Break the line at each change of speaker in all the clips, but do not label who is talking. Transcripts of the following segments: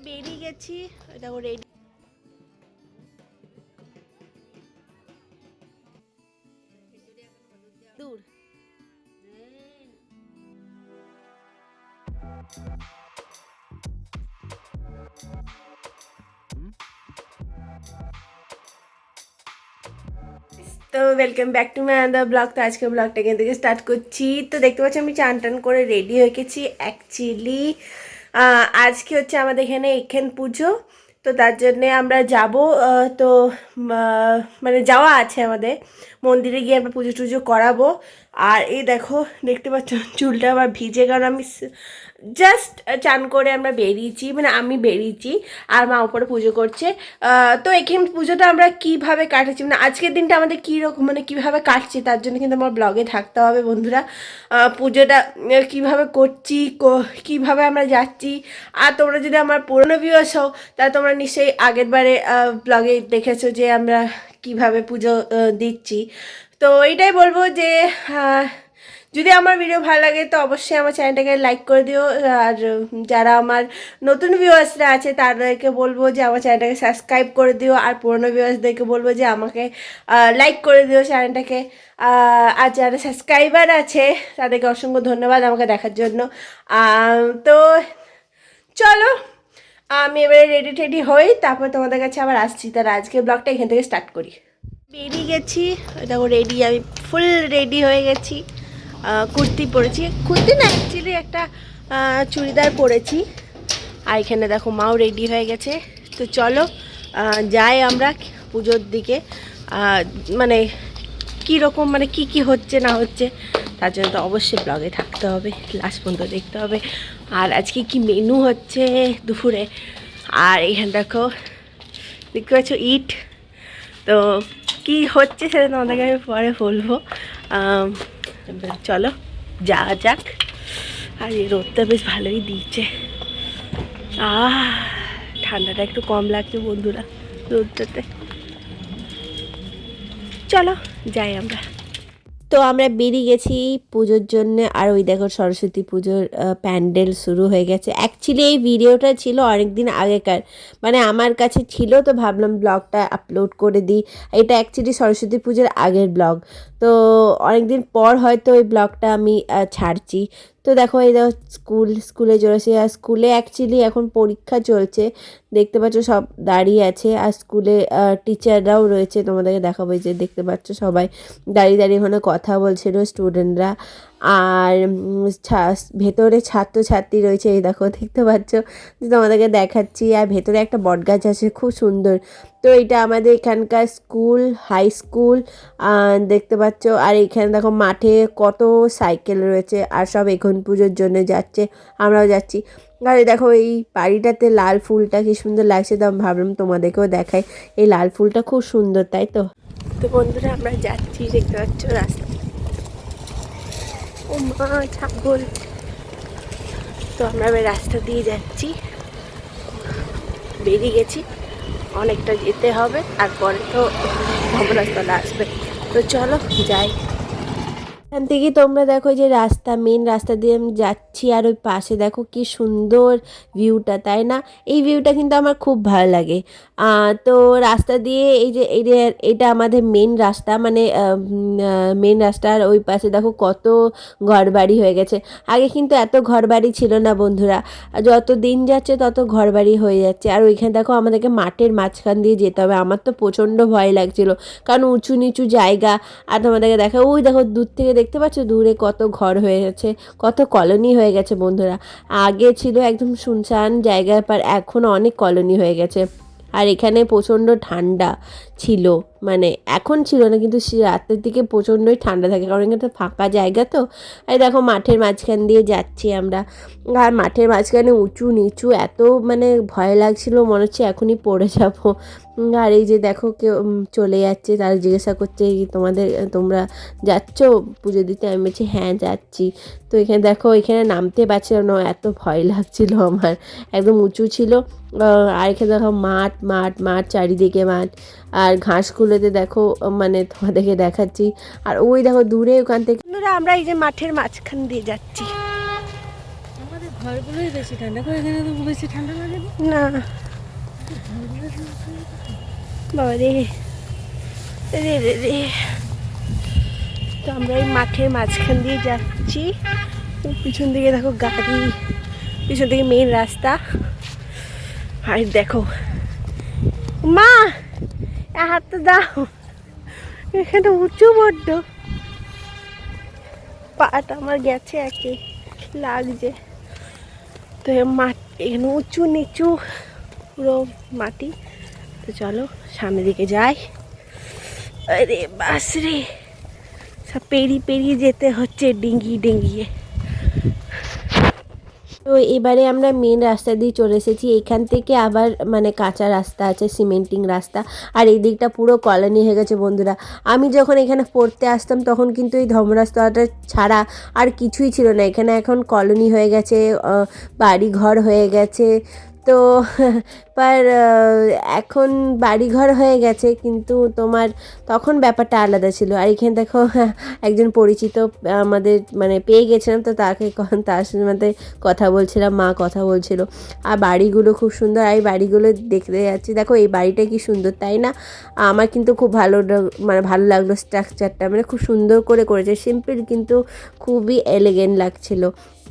বেরিয়ে গেছি, দেখো রেডি। দূর তো welcome back to my another blog. তো আজকে ব্লগটা এখান থেকে স্টার্ট করছি। তো দেখতে পাচ্ছি আমি চান টান করে রেডি হয়ে গেছি। অ্যাকচুয়ালি আজকে হচ্ছে আমাদের এখানে এখান পুজো, তো তার জন্যে আমরা যাব। তো মানে যাওয়া আছে আমাদের, মন্দিরে গিয়ে আমরা পুজো টুজো করাবো। আর এই দেখো দেখতে পাচ্ছ চুলটা আবার ভিজে, কারণ আমি জাস্ট চান করে আমরা বেরিয়েছি, মানে আমি বেরিয়েছি আর মা উপরে পুজো করছে। তো এখানে পুজোটা আমরা কিভাবে কাটাচ্ছি, মানে আজকের দিনটা আমাদের কীরকম মানে কীভাবে কাটছে, তার জন্য কিন্তু আমার ব্লগে থাকতে হবে বন্ধুরা। পুজোটা কিভাবে করছি, কিভাবে আমরা যাচ্ছি। আর তোমরা যদি আমার পুরনো ভিউয়ার্স হও, তাহলে তোমরা নিশ্চয়ই আগের বারে ব্লগে দেখেছো যে আমরা কিভাবে পুজো দিচ্ছি। তো এইটাই বলবো যে যদি আমার ভিডিও ভালো লাগে তো অবশ্যই আমার চ্যানেলটাকে লাইক করে দিও। আর যারা আমার নতুন ভিউয়ার্সরা আছে তাদেরকে বলবো যে আমার চ্যানেলটাকে সাবস্ক্রাইব করে দিও। আর পুরনো ভিউয়ার্সদেরকে বলবো যে আমাকে লাইক করে দিও চ্যানেলটাকে। আর যারা সাবস্ক্রাইবার আছে তাদেরকে অসংখ্য ধন্যবাদ আমাকে দেখার জন্য। তো চলো আমি এবারে রেডি টেডি হই, তারপর তোমাদের কাছে আবার আসছি। তার আজকে ব্লগটা এখান থেকে স্টার্ট করি। বেরিয়ে গেছি, দেখো রেডি, আমি ফুল রেডি হয়ে গেছি। কুর্তি পরেছি, কুর্তি না অ্যাকচুয়ালি একটা চুড়িদার পরেছি। আর এখানে দেখো মাও রেডি হয়ে গেছে। তো চলো যাই আমরা পুজোর দিকে। মানে কীরকম মানে কি হচ্ছে না হচ্ছে তার জন্য তো অবশ্যই ব্লগে থাকতে হবে, লাস্ট পর্যন্ত দেখতে হবে। আর আজকে কি মেনু হচ্ছে দুপুরে। আর এখানে দেখো দেখতে পাচ্ছ ইট, তো কি হচ্ছে সেটা তোমাদেরকে আমি পরে বলবো। চলো যাওয়া যাক। আর এই রোদটা বেশ ভালোই দিচ্ছে, ঠান্ডাটা একটু কম লাগছে বন্ধুরা রোদটাতে। চলো যাই আমরা। তো আমরা বেরিয়ে গেছি পুজোর জন্য। আর ওই দেখো সরস্বতী পুজোর প্যান্ডেল শুরু হয়ে গেছে। অ্যাকচুয়ালি এই ভিডিওটা ছিল অনেক দিন আগেকার, মানে আমার কাছে ছিল, তো ভাবলাম ব্লগটা আপলোড করে দিই। এটা অ্যাকচুয়ালি সরস্বতী পুজোর আগের ব্লগ, তো অনেক দিন পর হয়তো ওই ব্লগটা আমি ছাড়ছি। তো দেখো এই দেখো স্কুলে চলেছে। আর স্কুলে অ্যাকচুয়ালি এখন পরীক্ষা চলছে, দেখতে পাচ্ছ সব দাঁড়িয়ে আছে। আর স্কুলে টিচাররাও রয়েছে, তোমাদেরকে দেখাবো যে দেখতে পাচ্ছ সবাই দাঁড়িয়ে দাঁড়িয়ে ওখানে কথা বলছিল স্টুডেন্টরা। আর ভেতরে ছাত্রছাত্রী রয়েছে, এই দেখো দেখতে পাচ্ছ যে তোমাদেরকে দেখাচ্ছি। আর ভেতরে একটা বটগাছ আছে খুব সুন্দর। তো এটা আমাদের এখানকার স্কুল, হাই স্কুল দেখতে পাচ্ছ। আর এখানে দেখো মাঠে কত সাইকেল রয়েছে, আর সব এখন পুজোর জন্য যাচ্ছে, আমরাও যাচ্ছি। আর দেখো এই বাড়িটাতে লাল ফুলটা কি সুন্দর লাগছে, তো আমি ভাবলাম তোমাদেরকেও দেখাই। এই লাল ফুলটা খুব সুন্দর, তাই তো। তো বন্ধুরা আমরা যাচ্ছি, দেখতে পাচ্ছ রাস্তা। ও মা ছাগল। তো আমরা এবার রাস্তা দিয়ে যাচ্ছি, বেরিয়ে গেছি, অনেকটা যেতে হবে, তারপরে তো ভবনস্থলে আসবে। তো চলো যাই। এখান থেকে তোমরা দেখো যে রাস্তা, মেন রাস্তা দিয়ে আমি যাচ্ছি। আর ওই পাশে দেখো কি সুন্দর ভিউটা, তাই না? এই ভিউটা কিন্তু আমার খুব ভালো লাগে। তো রাস্তা দিয়ে এই যে এটা আমাদের মেন রাস্তা, মানে মেন রাস্তার ওই পাশে দেখো কত ঘরবাড়ি হয়ে গেছে। আগে কিন্তু এত ঘরবাড়ি ছিল না বন্ধুরা, যত দিন যাচ্ছে তত ঘরবাড়ি হয়ে যাচ্ছে। আর ওইখানে দেখো আমাদেরকে মাঠের মাঝখান দিয়ে যেতে হবে। আমার তো প্রচণ্ড ভয় লাগছিল, কারণ উঁচু নিচু জায়গা। আর তোমাদেরকে দেখো ওই দেখো দূর থেকে দেখতে পাচ্ছ দূরে কত ঘর হয়ে গেছে, কত কলোনি হয়ে গেছে বন্ধুরা। আগে ছিল একদম শুনশান জায়গার পর এখন অনেক কলোনি হয়ে গেছে। আর এখানে প্রচণ্ড ঠান্ডা ছিল, মানে এখন ছিল না, কিন্তু রাতের দিকে প্রচণ্ডই ঠান্ডা থাকে, কারণ এখানে ফাঁকা জায়গা তো। আর দেখো মাঠের মাঝখান দিয়ে যাচ্ছি আমরা। আর মাঠের মাঝখানে উঁচু নিচু, এত মানে ভয় লাগছিল, মনে হচ্ছে এখনই পড়ে যাবো। আর এই যে দেখো কেউ চলে যাচ্ছে, তারা জিজ্ঞাসা করছে তোমরা যাচ্ছ পুজো দিতে? আমি বলছি হ্যাঁ যাচ্ছি। তো এখানে দেখো এখানে নামতে পারছিলাম না, এত ভয় লাগছিল আমার, একদম উঁচু ছিল। আর এখানে দেখো মাঠ মাঠ মাঠ, চারিদিকে মাঠ। আর ঘাসগুলোতে দেখো মানে তোমাদেরকে দেখাচ্ছি। আর ওই দেখো দূরে ওখান থেকে আমরা এই যে মাঠের মাঝখান দিয়ে যাচ্ছি।
ঘরগুলোই বেশি ঠান্ডা করে, এখানে তো বেশি ঠান্ডা লাগে
না বাবা রে রে রে রে। তো আমরা এই মাঠের মাঝখান দিয়ে যাচ্ছি, পিছন দিকে দেখো গাড়ি, পিছন দিকে মেইন রাস্তা। আর দেখো মা হাতটা দাও, এখানে উঁচু বড্ড, পাটা আমার গেছে একে লাগছে। তো মাঠ এখানে উঁচু নিচু পুরো মাটি। তো চলো সামনের দিকে যাই। আরে বাস রে, সব পেরিয়ে যেতে হচ্ছে ডিঙ্গি ডিঙ্গিয়ে। তো এবারে আমরা মেন রাস্তা দিয়ে চলে এসেছি। এখান থেকে আবার মানে কাঁচা রাস্তা আছে, সিমেন্টিং রাস্তা, আর এই দিকটা পুরো কলোনি হয়ে গেছে বন্ধুরা। আমি যখন এখানে পড়তে আসতাম তখন কিন্তু এই ধর্মরাস্তাটা ছাড়া আর কিছুই ছিল না। এখানে এখন কলোনি হয়ে গেছে, বাড়ি ঘর হয়ে গেছে। তো এখন বাড়িঘর হয়ে গেছে, কিন্তু তোমার তখন ব্যাপারটা আলাদা ছিল। আর এখানে দেখো একজন পরিচিত আমাদের মানে পেয়ে গেছিলাম, তো তার সাথে কথা বলছিলাম, মা কথা বলছিল। আর বাড়িগুলো খুব সুন্দর, আর এই বাড়িগুলো দেখতে যাচ্ছি। দেখো এই বাড়িটা কি সুন্দর, তাই না? আমার কিন্তু খুব ভালো লাগলো স্ট্রাকচারটা, মানে খুব সুন্দর করে করেছে, সিম্পল কিন্তু খুবই এলিগেন্ট লাগছিল।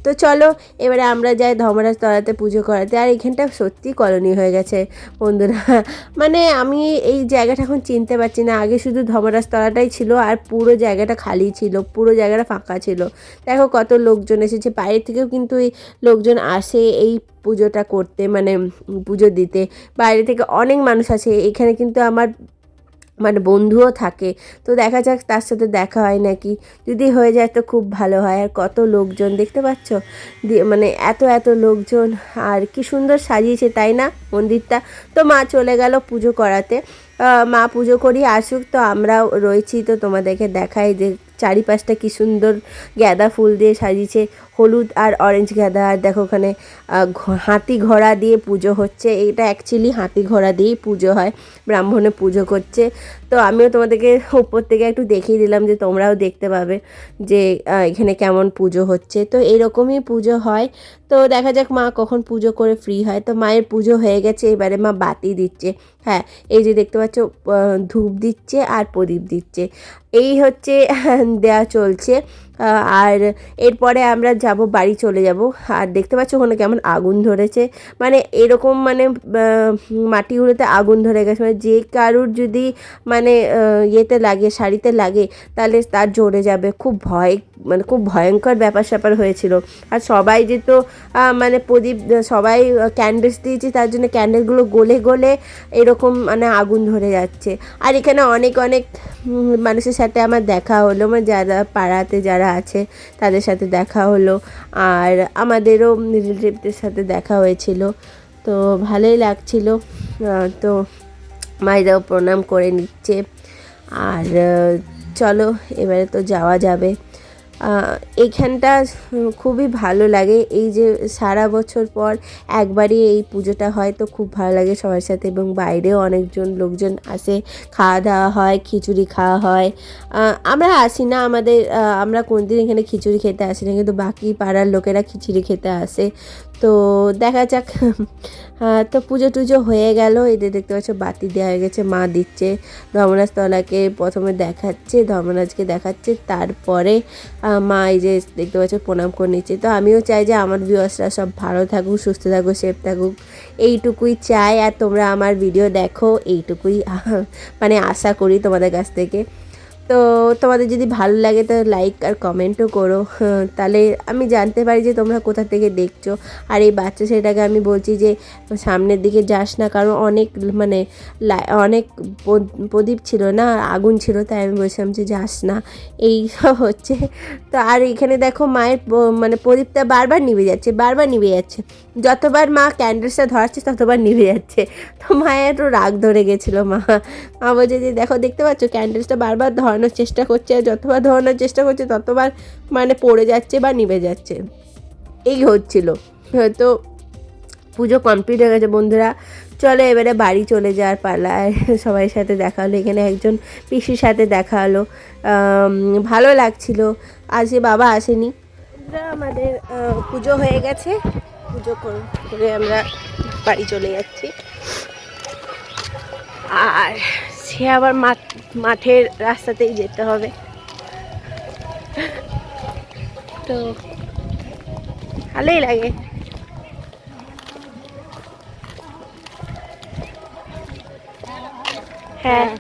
তো চলো এবারে আমরা যাই ধর্মরাজ তলাতে পুজো করাতে। আর এখানটা সত্যি কলোনি হয়ে গেছে বন্ধুরা। মানে আমি এই জায়গাটা এখন চিনতে পারছি না, আগে শুধু ধর্মরাজ তলাটাই ছিল আর পুরো জায়গাটা খালি ছিল, পুরো জায়গাটা ফাঁকা ছিল। দেখো কত লোকজন এসেছে, বাইরে থেকেও কিন্তু এই লোকজন আসে এই পুজোটা করতে, মানে পুজো দিতে। বাইরে থেকে অনেক মানুষ আছে এখানে, কিন্তু আমার মানে বন্ধুও থাকে। তো দেখা যাক তার সাথে দেখা হয় নাকি, যদি হয়ে যায় তো খুব ভালো হয়। আর কত লোকজন দেখতে পাচ্ছ, মানে এত লোকজন, আর কি সুন্দর সাজিয়েছে তাই না মন্দিরটা। তো মা চলে গেল পুজো করাতে, মা পুজো করি আসুক, তো আমরাও রয়েছি। তো তোমাদেরকে দেখাই যে চারিপাশটা কি সুন্দর গাঁদা ফুল দিয়ে সাজিয়েছে, হলুদ আর অরেঞ্জ গাঁদা। আর দেখো ওখানে হাতি ঘোড়া দিয়ে পুজো হচ্ছে। এটা অ্যাকচুয়ালি হাতি ঘোড়া দিয়েই পুজো হয়, ব্রাহ্মণে পুজো করছে। তো আমিও তোমাদেরকে উপর থেকে একটু দেখিয়ে দিলাম যে তোমরাও দেখতে পাবে যে এখানে কেমন পুজো হচ্ছে। তো এরকমই পুজো হয়। তো দেখা যাক মা কখন পুজো করে ফ্রি হয়। তো মায়ের পুজো হয়ে গেছে, এবারে মা বাতি দিচ্ছে। হ্যাঁ, এই যে দেখতে পাচ্ছ ধূপ দিচ্ছে আর প্রদীপ দিচ্ছে, এই হচ্ছে দেয়া চলছে। আর এরপরে আমরা যাব, বাড়ি চলে যাব। আর দেখতে পাচ্ছ ওখানে কেমন আগুন ধরেছে, মানে এরকম মানে মাটিগুলোতে আগুন ধরে গেছে। মানে যে কারুর যদি মানে ইয়েতে লাগে, শাড়িতে লাগে, তাহলে তার জ্বলে যাবে। খুব ভয়ঙ্কর ব্যাপার স্যাপার হয়েছিল। আর সবাই যে তো মানে প্রদীপ, সবাই ক্যান্ডেলস দিয়েছে, তার জন্য ক্যান্ডেলগুলো গলে গলে এরকম মানে আগুন ধরে যাচ্ছে। আর এখানে অনেক মানুষের সাথে আমার দেখা হলো, মানে যারা পাড়াতে যারা আছে তাদের সাথে দেখা হলো, আর আমাদেরও রিলেটিভদের সাথে দেখা হয়েছিল। তো ভালোই লাগছিল। তো মায়েরাও প্রণাম করে নিচ্ছে। আর চলো এবারে তো যাওয়া যাবে। এইখানটা খুবই ভালো লাগে, এই যে সারা বছর পর একবারই এই পুজোটা হয়, তো খুব ভালো লাগে সবার সাথে। এবং বাইরেও অনেকজন লোকজন আসে, খাওয়া দাওয়া হয়, খিচুড়ি খাওয়া হয়। আমরা আসি না, আমরা কোনদিন এখানে খিচুড়ি খেতে আসি না, কিন্তু বাকি পাড়ার লোকেরা খিচুড়ি খেতে আসে। তো দেখা যাক। তো পুজো টুজো হয়ে গেল, এদের দেখতে পাচ্ছ বাতি দেওয়া হয়ে গেছে, মা দিচ্ছে। ধর্মরাজ তলাকে প্রথমে দেখাচ্ছে, ধর্মরাজকে দেখাচ্ছে, তারপরে মা এই যে দেখতে পাচ্ছ প্রণাম করে নিচ্ছে। তো আমিও চাই যে আমার ভিউয়ার্সরা সব ভালো থাকুক, সুস্থ থাকুক, সেফ থাকুক, এইটুকুই চাই। আর তোমরা আমার ভিডিও দেখো, এইটুকুই মানে আশা করি তোমাদের কাছ থেকে। তো তোমাদের যদি ভালো লাগে তো লাইক আর কমেন্টও করো, তাহলে আমি জানতে পারি যে তোমরা কোথা থেকে দেখছো। আর এই বাচ্চা ছেলেটাকে আমি বলছি যে সামনের দিকে যাস না, কারণ অনেক প্রদীপ ছিল না, আগুন ছিল, তাই আমি বলছিলাম যে যাস না, এই সব হচ্ছে। তো আর এখানে দেখো মায়ের মানে প্রদীপটা বারবার নিভে যাচ্ছে, যতবার মা ক্যান্ডেলসটা ধরাচ্ছে ততবার নিভে যাচ্ছে। তো মায়ের তো রাগ ধরে গেছিলো। মা বলছে যে দেখতে পাচ্ছ ক্যান্ডেলসটা বারবার ধরানোর চেষ্টা করছে, আর যতবার ধরানোর চেষ্টা করছে ততবার মানে পড়ে যাচ্ছে বা নিভে যাচ্ছে, এই হচ্ছিল। তো পুজো কমপ্লিট হয়ে গেছে বন্ধুরা। চলো এবারে বাড়ি চলে যাওয়ার পালা। সবাই সাথে দেখা হলো, এখানে একজন পিসির সাথে দেখা হলো, ভালো লাগছিল। আজকে বাবা আসেনি, বন্ধুরা আমাদের পুজো হয়ে গেছে, পুজো করে আমরা বাড়ি চলে যাচ্ছি। আর সে আবার মাঠের রাস্তাতেই যেতে হবে, তো ভালোই লাগে। হ্যাঁ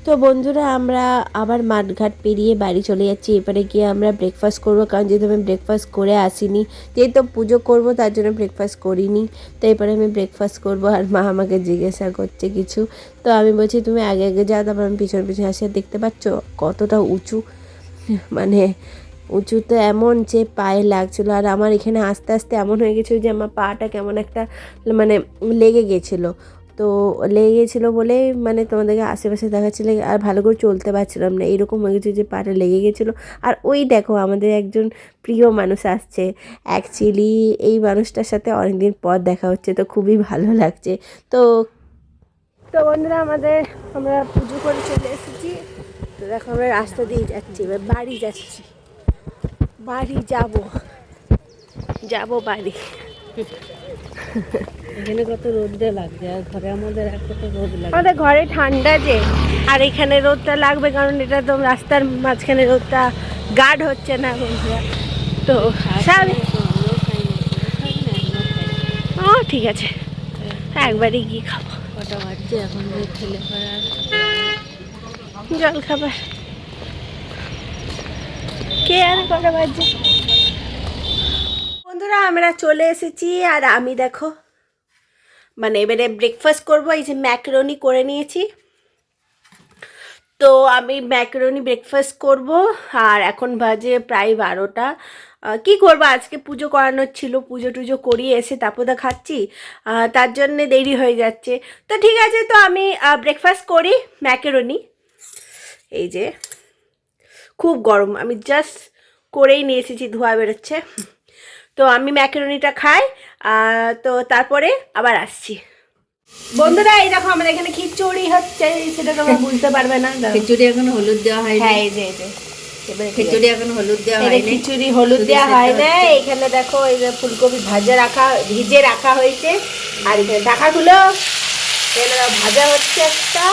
তো বন্ধুরা আমরা আবার মাঠঘাট পেরিয়ে বাড়ি চলে যাচ্ছি। এবারে গিয়ে আমরা ব্রেকফাস্ট করবো, কারণ যেহেতু আমি ব্রেকফাস্ট করে আসিনি, যেহেতু পুজো করব তার জন্য ব্রেকফাস্ট করিনি। তো এরপরে আমি ব্রেকফাস্ট করব। আর মা আমাকে জিজ্ঞাসা করছে কিছু, তো আমি বলছি তুমি আগে আগে যাও, তারপর আমি পিছনে পিছনে আসি। দেখতে পাচ্ছ কতটা উঁচু, মানে উঁচু তো এমন যে পায়ে লাগছিলো। আর আমার এখানে আস্তে আস্তে এমন হয়ে গেছিলো যে আমার পাটা কেমন একটা মানে লেগে গেছিলো। তো লেগে গেছিলো বলে মানে তোমাদেরকে আশেপাশে দেখাচ্ছিল, আর ভালো করে চলতে পারছিলাম না, এরকম হয়ে গেছে যে পাটা লেগে গেছিলো। আর ওই দেখো আমাদের একজন প্রিয় মানুষ আসছে। অ্যাকচুয়ালি এই মানুষটার সাথে অনেকদিন পর দেখা হচ্ছে, তো খুবই ভালো লাগছে। তো তো বন্ধুরা আমরা পুজো করে চলে এসেছি। তো দেখো আমরা রাস্তা দিয়ে যাচ্ছি, এবার বাড়ি যাচ্ছি, বাড়ি যাব বাড়ি।
এখানে কত রোদটা লাগছে, আর ঘরে আমাদের আর কত রোদ লাগে।
আমাদের ঘরে ঠান্ডা যে, আর এখানে রোদটা লাগবে, কারণ এটা তো রাস্তার মাঝখানে রোদটা গার্ড হচ্ছে না বন্ধুরা। তো ঠিক আছে, একবারই গিয়ে খাবো।
কটা বাজছে এখন, ছেলে করার
জল খাবার কে আর কটা বাজছে। বন্ধুরা আমরা চলে এসেছি, আর আমি দেখো মানে এবারে ব্রেকফাস্ট করবো। এই যে ম্যাকারনি করে নিয়েছি, তো আমি ম্যাকারনি ব্রেকফাস্ট করব। আর এখন বাজে প্রায় 12টা। কি করবো, আজকে পুজো করানোর ছিল, পুজো টুজো করিয়ে এসে তারপর খাচ্ছি, তার জন্যে দেরি হয়ে যাচ্ছে। তো ঠিক আছে, তো আমি ব্রেকফাস্ট করি ম্যাকারনি। এই যে খুব গরম, আমি জাস্ট করেই নিয়ে এসেছি, ধোয়া বেরোচ্ছে। তো আমি ম্যাকারনিটা খাই, তো তারপরে আবার আসছি। বন্ধুরা এই দেখো আমাদের এখানে খিচুড়ি হচ্ছে, সেটা তোমরা বুঝতে পারবে না।
খিচুড়ি এখন হলুদ দেওয়া হয়।
হ্যাঁ এই যে
খিচুড়ি এখন হলুদ দেওয়া হয়,
খিচুড়ি হলুদ দেওয়া হয় না। এখানে দেখো এই যে ফুলকপি ভিজে রাখা হয়েছে, আর এখানে ঢাকাগুলো ভাজা হচ্ছে একটা।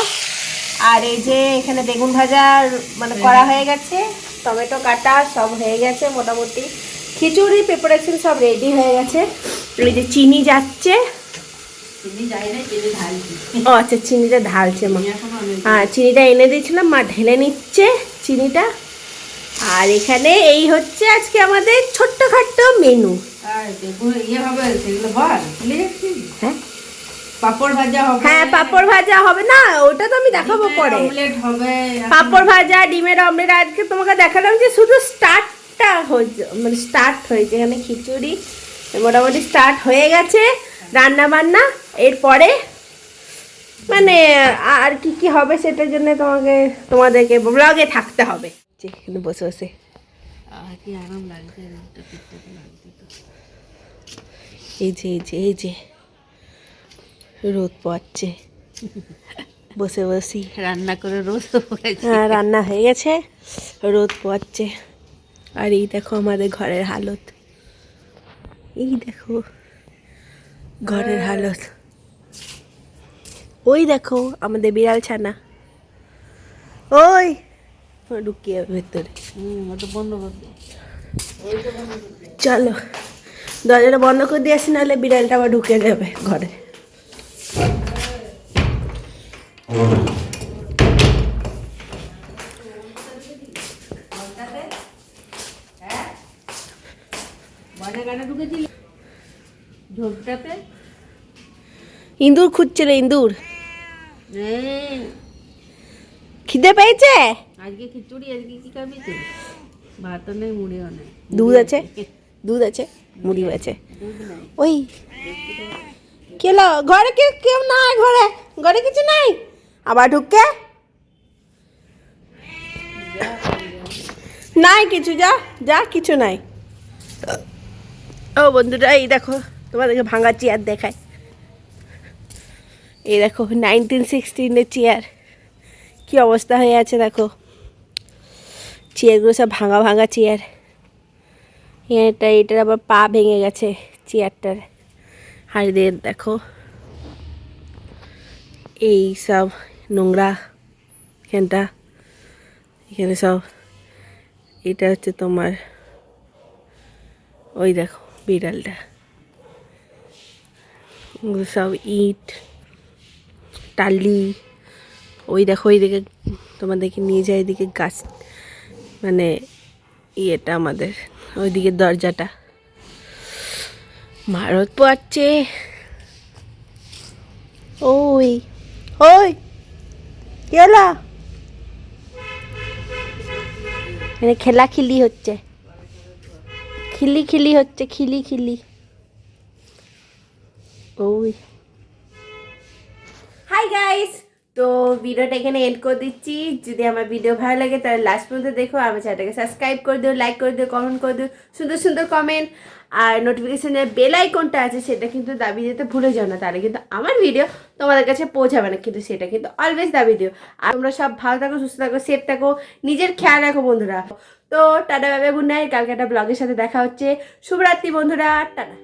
আর এই যে এখানে বেগুন ভাজা মানে করা হয়ে গেছে, টমেটো কাটা সব হয়ে গেছে মোটামুটি। খিচুড়ি প্রিপারেশন সব রেডি হয়ে গেছে। এই যে চিনি যাচ্ছে, ও আচ্ছা চিনিটা ঢালছে মা। হ্যাঁ চিনিটা এনে দিয়েছিলাম, মা ঢেলে নিচ্ছে চিনিটা। আর এখানে এই হচ্ছে আজকে আমাদের ছোট্টখাট্টো মেনু। হ্যাঁ
পাপড় ভাজা হবে।
হ্যাঁ পাপড় ভাজা হবে না, ওটা তো আমি দেখাবো পরে। পাপড় ভাজা, ডিমের অমলেট। আজকে তোমাকে দেখালাম যে শুধু স্টার্টটা হয়েছে, মানে স্টার্ট হয়েছে। এখানে খিচুড়ি মোটামুটি স্টার্ট হয়ে গেছে, রান্না বান্না এরপরে মানে আর কি কি হবে সেটার জন্য তোমাদেরকে ব্লগে থাকতে হবে। এখানে বসে বসে
কি আরাম লাগছে।
এই যে রোদ পড়ছে, বসে বসি
রান্না করে রোদ।
হ্যাঁ রান্না হয়ে গেছে, রোদ পড়ছে। আর এই দেখো আমাদের ঘরের হালত, এই দেখো ঘরের হালত। ওই দেখো আমাদের বিড়াল ছানা, ওই ঢুকিয়ে ভেতরে।
ওটা বন্ধ করবে।
চলো দরজাটা বন্ধ করে দিয়ে আসি, নাহলে বিড়ালটা আবার ঢুকে যাবে ঘরে। ইঁদুর খুঁজছিল, ইঁদুর। খিদে পেয়েছে?
আজকে খিচুড়ি, আজকে কি খাবি তুই? ভাতও নেই, মুড়িও নেই।
দুধ আছে, মুড়িও আছে। ওই কেলো ঘরে কেউ নাই, ঘরে কিছু নাই, আবার ঢুকে নাই কিছু, যা যা কিছু নাই। ও বন্ধুরা, এই দেখো তোমাদেরকে ভাঙা চেয়ার দেখায়। এই দেখো 1916-এর চেয়ার, কি অবস্থা হয়ে আছে দেখো। চেয়ারগুলো সব ভাঙা ভাঙা চেয়ার। এটার আবার পা ভেঙে গেছে চেয়ারটার। আর এদের দেখো এই সব নোংরা এখানটা, এখানে সব। এটা হচ্ছে তোমার, ওই দেখো বিড়ালটা। এগুলো সব ইট টালি। ওই দেখো ওইদিকে তোমাদেরকে নিয়ে যায়, এদিকে গাছ, মানে ইয়েটা আমাদের ওইদিকে দরজাটা। ভারত পোয়াচ্ছে। ওই ওই কেলা এখানে খেলাখিলি হচ্ছে, খিলি হচ্ছে, খিলি। ওই হাই গাইস, তো ভিডিওটা এখানে এন্ড করে দিচ্ছি। যদি আমার ভিডিও ভালো লাগে তাহলে লাস্ট পর্যন্ত দেখো। আমার চ্যানেলটাকে সাবস্ক্রাইব করে দিও, লাইক করে দিও, কমেন্ট করে দিও, সুন্দর সুন্দর কমেন্ট। আর নোটিফিকেশনের বেল আইকনটা আছে সেটা কিন্তু দাবি দিতে ভুলে যাও না, তাহলে কিন্তু আমার ভিডিও তোমাদের কাছে পৌঁছাবে না, কিন্তু সেটা কিন্তু অলওয়েজ দাবি দিও। আর তোমরা সব ভালো থাকো, সুস্থ থাকো, সেফ থাকো, নিজের খেয়াল রাখো বন্ধুরা। তো tata, bye bye, good night. কালকে একটা ব্লগের সাথে দেখা হচ্ছে। শুভরাত্রি বন্ধুরা, টাটা।